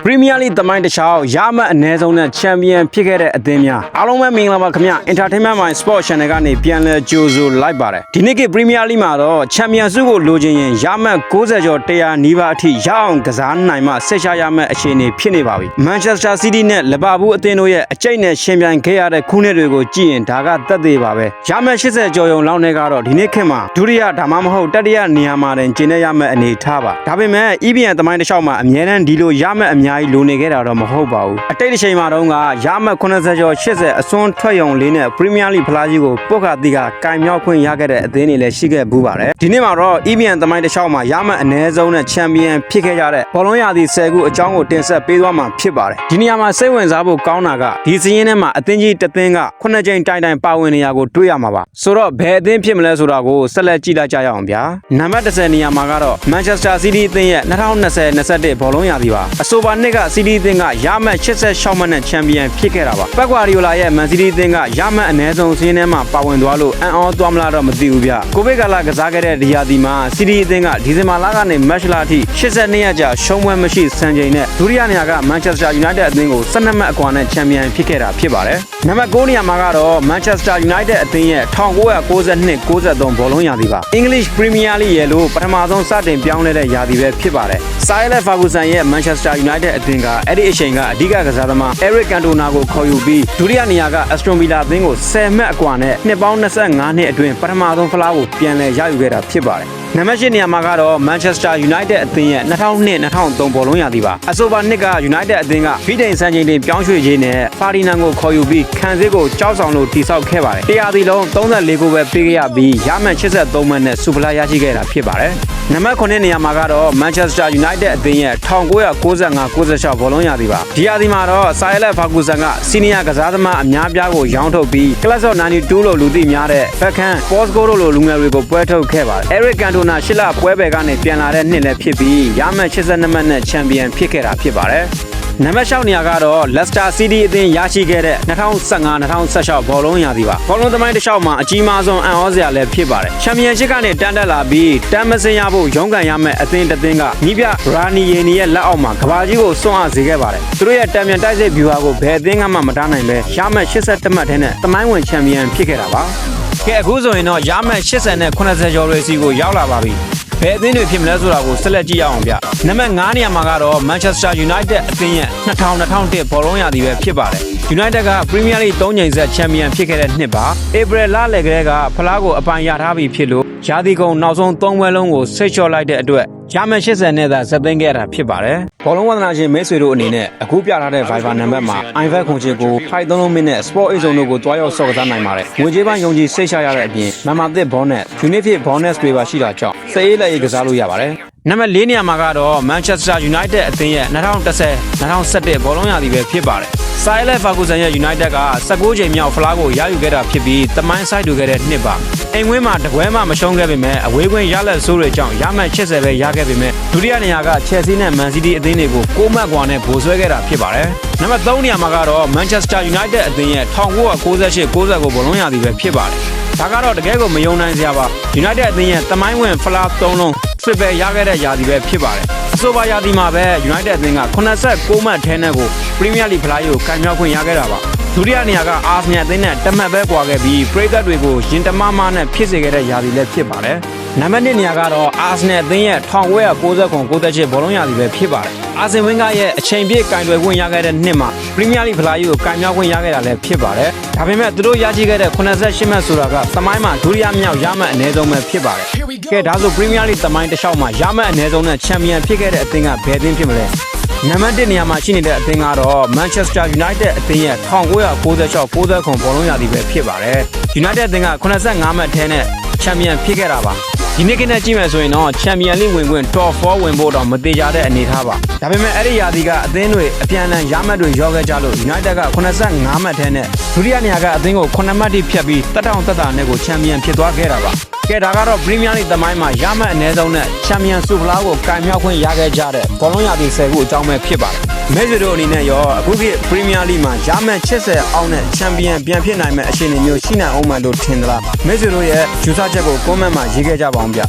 Premier League တမိုင်းတစ်ချောင်းရမတ်အနည်းဆုံးနဲ့ Champion ဖြစ်ခဲ့တဲ့အသင်းများအားလုံးပဲမင်္ဂလာပါခင်ဗျ Entertainment Mind Sport Channel ကနေပြန်လည်ကြိုဆိုလိုက်ပါတယ်ဒီနေ့က Premier League မှာတော့ Champion ဆုကိုလိုချင်ရင်ရမတ်60ကျော်100နီးပါးအထိရအောင်ကစားနိုင်မှဆက်ရှာရမယ့်အခြေအနေဖြစ်နေပါပြီ Manchester City နဲ့ Liverpool အသင်းတို့ရဲ့အကျိတ်နဲ့ရှင်ပြိုင်ခဲ့ရတဲ့ခုနှစ်တွေကိုကြည့်ရင်ဒါကသက်သေပါပဲရမတ်80ကျော်ရုံလောက်နဲ့ကတော့ဒီနေ့ခေတ်မှာဒုတိယဒါမှမဟုတ်တတိယနေရာမှာတင်ကျင်းနေရမယ့်အနေထားပါဒါပေမဲ့ EPL တမိုင်းတစ်ချောင်းမှာအများနဲ့ဒီလိုရမတ်အများကြီးလိုနေခဲ့တာတော့မဟုတ်ပါဘူးအတိတ်တစ်ချိန်မှာတော့ရမတ်80ကျော်80အစွန်းထွက်ရုံလေးနဲ့ Premier League ဖလားကြီးကိုပုတ်ခါတီကကင်မြောက်ခွင့်ရခဲ့တဲ့အသင်းတွေလည်းရှိခဲ့ဘူးပါတယ်ဒီနေ့မှာတော့ EPL တမိုင်းတစ်ချောင်းမှာရမတ်အနည်းဆုံးနဲ့ Champion ဖြစ်ခဲ့ကြတဲ့ဘောလုံးရာသီ10ခုအကြောင်းကိုတင်ဆက်ပေးသွားမှာဖြစ်ပါတယ်ဒီနေရာမှာစိတ်ဝင်စားဖို့ကောင်းတာကဒီစည်းရင်းထဲမှာအသင်းကြီးတစ်သင်းက9ကြိမ်တိုင်ပါဝင်နေရကိုတွေ့ရမှာပါဆိုတော့ဘယ်အသင်းဖြစ်မလဲဆိုတာကိုဆက်လက်ကြည့်လိုက်ကြရအောင်ဗျာနံပါတ်10နေရာမှာကတော့ Manchester City အသင်းရဲ့2020-21ဘောလုံးရာသီပါအဆိုပါနှစ်က City အသင်းကရမတ်86မှတ်နဲ့ Champion ဖြစ်ခဲ့တာပါပက်ကွာရီယိုလာရဲ့ Man City အသင်းကရမတ်အနည်းဆုံးစည်းရင်းထဲမှာပါဝင်သွားလို့အံ့ဩသွားမလားတော့မသိဘူးဗျကိုဗစ်ကာလကစားခဲ့တဲ့ဒီရာသီမှာ City အသင်းကဒီဇင်ဘာလကနေမတ်လအထိ82ရက်ကြာရှုံးပွဲမရှိစံချိန်နဲ့ဒုတိယနေရာက Manchester United အသင်းကို12မှတ်အကွာနဲ့ Champion ဖြစ်ခဲ့တာဖြစ်ပါတယ်နံပါတ်9နေရာမှာကတော့ Manchester United အသင်းရဲ့1992-93ဘောလုံးရာသီပါ English Premier League ရဲ့လို့ပထမဆုံးစတင်ပြောင်းလဲတဲ့ရာသီပဲဖြစ်ပါတယ် Sir Alex Ferguson ရဲ့ Manchester United အသင်းကအဲ့ဒီအချိန်ကအဓိကကစားသမား Eric Cantona ကိုခေါ်ယူပြီးဒုတိယနေရာက Aston Villa အသင်းကို10မှတ်အကွာနဲ့နှစ်ပေါင်း25နှစ်အတွင်းပထမဆုံးဖလားကိုပြန်လည်ရယူခဲ့တာဖြစ်ပါတယ်နံပါတ်10နေရာမှာကတော့ Manchester United အသင်းရဲ့2002-2003ဘောလုံးရာသီပါအဆိုပါနှစ်က United အသင်းကဗီဒိန်စံချိန်တင်ပြောင်းရွှေ့ခြင်းနဲ့ Ferdinand ကိုခေါ်ယူပြီးခံစစ်ကိုကြောက်ဆောင်လို့တိစောက်ခဲ့ပါတယ်တရားသီလုံး34ကိုပဲပေးခဲ့ရပြီးရမှန်83မှတ်နဲ့စူဖလားရရှိခဲ့တာဖြစ်ပါတယ်နံပါတ်9နေရာမှာကတော့ Manchester United အသင်းရဲ့1995-96ဘောလုံးရာသီပါဒီရာသီမှာတော့ Sir Alex Ferguson ကစီနီယာကစားသမားအများပြားကိုရောင်းထုတ်ပြီး Class of 92လို့လူသိများတဲ့ Beckham, Bosco တို့လိုလူငယ်တွေကိုပွဲထုတ်ခဲ့ပါတယ် Eric Cantona ရှစ်လပွဲပဲကနေပြန်လာတဲ့နှစ်လည်းဖြစ်ပြီးရမှန်82မှတ်နဲ့ Champion ဖြစ်ခဲ့တာဖြစ်ပါတယ်နံပါတ်6နေရာကတော့ Leicester City အသင်းရရှိခဲ့တဲ့2015-2016ဘောလုံးရာသီပါဘောလုံးသမိုင်းတစ်လျှောက်မှာအကြီးမားဆုံးအံ့ဩစရာလည်းဖြစ်ပါတယ် Championship ကနေတန်းတက်လာပြီးတန်းမစင်ရဖို့ရုန်းကန်ရမယ့်အသင်းတစ်သင်းကညီပြ Rani Yeni ရဲ့လက်အောက်မှာကဘာကြီးကိုစွန့်အားစေခဲ့ပါတယ်သူတို့ရဲ့တံပြန်တိုက်စစ်ဗျူဟာကိုဘယ်အသင်းကမှမတားနိုင်ပဲရမှတ်81မှတ်ထဲနဲ့သမိုင်းဝင် Champion ဖြစ်ခဲ့တာပါကဲအခုဆိုရင်တော့ရမှတ်80နဲ့80ကျော်ရေစီကိုရောက်လာပါပြီဘယ်အသင်းတွေဖြစ်မလဲဆိုတာကိုဆက်လက်ကြည့်ရအောင်ဗျနံပါတ်9နေရာမှာကတော့ Manchester United အသင်းရဲ့2000-2001ဘောလုံးရာသီပဲဖြစ်ပါတယ် United က Premier League 3 ကြိမ်ဆက် Champion ဖြစ်ခဲ့တဲ့နှစ်ပါ April လလယ်ကလေးကဖလားကိုအပိုင်ရထားပြီးဖြစ်လို့ရာသီကုန်နောက်ဆုံး3ပွဲလုံးကိုဆိတ်လျှော့လိုက်တဲ့အတွက်ရမှတ်80နဲ့သာဇက်သိမ်းခဲ့တာဖြစ်ပါတယ်ဘောလုံးဝန္ဒနာရှင်မိတ်ဆွေတို့အနေနဲ့အခုပြထားတဲ့ Viber နံပါတ်မှာ iPad ခွန်ချစ်ကိုဖိုက်သုံးလုံးမင်းနဲ့ Sport အိတ်ဆုံးတို့ကိုတွားရောက်ဆော့ကစားနိုင်ပါတယ်ငွေကြေးပိုင်းယုံကြည်စိတ်ချရတဲ့အပြင်မမသစ် bonus unit ဖြစ် bonus တွေပါရှိတာကြောင့်စအေးလက်အေးကစားလို့ရပါတယ်နံပါတ်4နေရာမှာကတော့ Manchester United အသင်းရဲ့2010-2011ဘောလုံးရာသီပဲဖြစ်ပါတယ် Sir Alex Ferguson ရဲ့ United က19ချိန်မြောက်ဖလားကိုရယူခဲ့တာဖြစ်ပြီးတမိုင်းဆိုင်တူခဲ့တဲ့နှစ်ပါအိမ်ဝင်းမှာတပွဲမှမရှုံးခဲ့ပေမဲ့အဝေးကွင်းရလက်ဆိုးတွေကြောင့်ရမှတ်80ပဲရခဲ့ပေမဲ့ဒုတိယနေရာက Chelsea နဲ့ Man City အသင်းတွေကို6မှတ်ကွာနဲ့ဗိုလ်ဆွဲခဲ့တာဖြစ်ပါတယ်နံပါတ်3နေရာမှာကတော့ Manchester United အသင်းရဲ့1998-99ဘောလုံးရာသီပဲဖြစ်ပါတယ်ဒါကတော့တကယ်ကိုမယုံနိုင်စရာပါ United အသင်းရဲ့တမိုင်းဝင်ဖလား3လုံးစစ်ပဲရခဲ့တဲ့ရာသီပဲဖြစ်ပါတယ်အဆိုပါရာသီမှာပဲ United အသင်းက89မှတ်ထဲနဲ့ကို Premier League ဖလားကိုကန်မြောက်ခွင့်ရခဲ့တာပါဒုတိယနေရာက Arsenal အသင်းနဲ့တမတ်ပဲကွာခဲ့ပြီးပရိသတ်တွေကိုရင်တမမနဲ့ဖြစ်စေခဲ့တဲ့ရာသီလည်းဖြစ်ပါတယ်နံပါတ်1နေရာကတော့ Arsenal အသင်းရဲ့1999-98ဘောလုံးရာသီပဲဖြစ်ပါတယ်အာဆင်ဝင်းကရဲ့အချိန်ပြည့်ကင်တွယ်ခွင့်ရခဲ့တဲ့နှစ်မှာ Premier League ဖလားကိုကန်မြောက်ခွင့်ရခဲ့တာလည်းဖြစ်ပါတယ်ဒါပေမဲ့သူတို့ရရှိခဲ့တဲ့88မှတ်ဆိုတာကသမိုင်းမှာဒုတိယမြောက်ရမှတ်အနည်းဆုံးပဲဖြစ်ပါတယ်ကဲဒါဆို Premier League သမိုင်းတစ်လျှောက်မှာရမှတ်အနည်းဆုံးနဲ့ Champion ဖြစ်ခဲ့တဲ့အသင်းကဘယ်အသင်းဖြစ်မလဲနံပါတ်1နေရာမှာရှိနေတဲ့အသင်းကတော့ Manchester United အသင်းရဲ့1996-99ဘောလုံးရာသီပဲဖြစ်ပါတယ် United အသင်းက85မှတ်ထဲနဲ့ Champion ဖြစ်ခဲ့တာပါဒီနေ့ကနေ့ကြည့်မယ်ဆိုရင်တော့ Champion League ဝင်ခွင့် Top 4 ဝင်ဖို့တော့မသေးကြတဲ့အနေထားပါဒါပေမဲ့အဲ့ဒီရာသီကအသင်းတွေအပြန်အလှန်ရမှတ်တွေရောခဲ့ကြလို့ United က85မှတ်ထဲနဲ့ဒုတိယနေရာကအသင်းကို9မှတ်ထိဖြတ်ပြီးတက်တောင်တက်တာနဲ့ကို Champion ဖြစ်သွားခဲ့တာပါကဲဒါကတော့ Premier League သမိုင်းမှာရမှတ်အနည်းဆုံးနဲ့ Champion ဆုဖလားကိုကန်မြောက်ခွင့်ရခဲ့ကြတဲ့ဘောလုံးရာသီ10ခုအကြောင်းပဲဖြစ်ပါတယ်မဲဆွေတို့အနေနဲ့ရောအခုခေတ် Premier League မှာရမှတ်80အောက်နဲ့ Champion ပြန်ဖြစ်နိုင်မယ့်အခြေအနေမျိုးရှိနိုင်အောင်မလို့ထင်သလားမဲဆွေတို့ရဲ့ယူဆချက်ကို comment မှာရေးခဲ့ကြပါအောင်ဗျ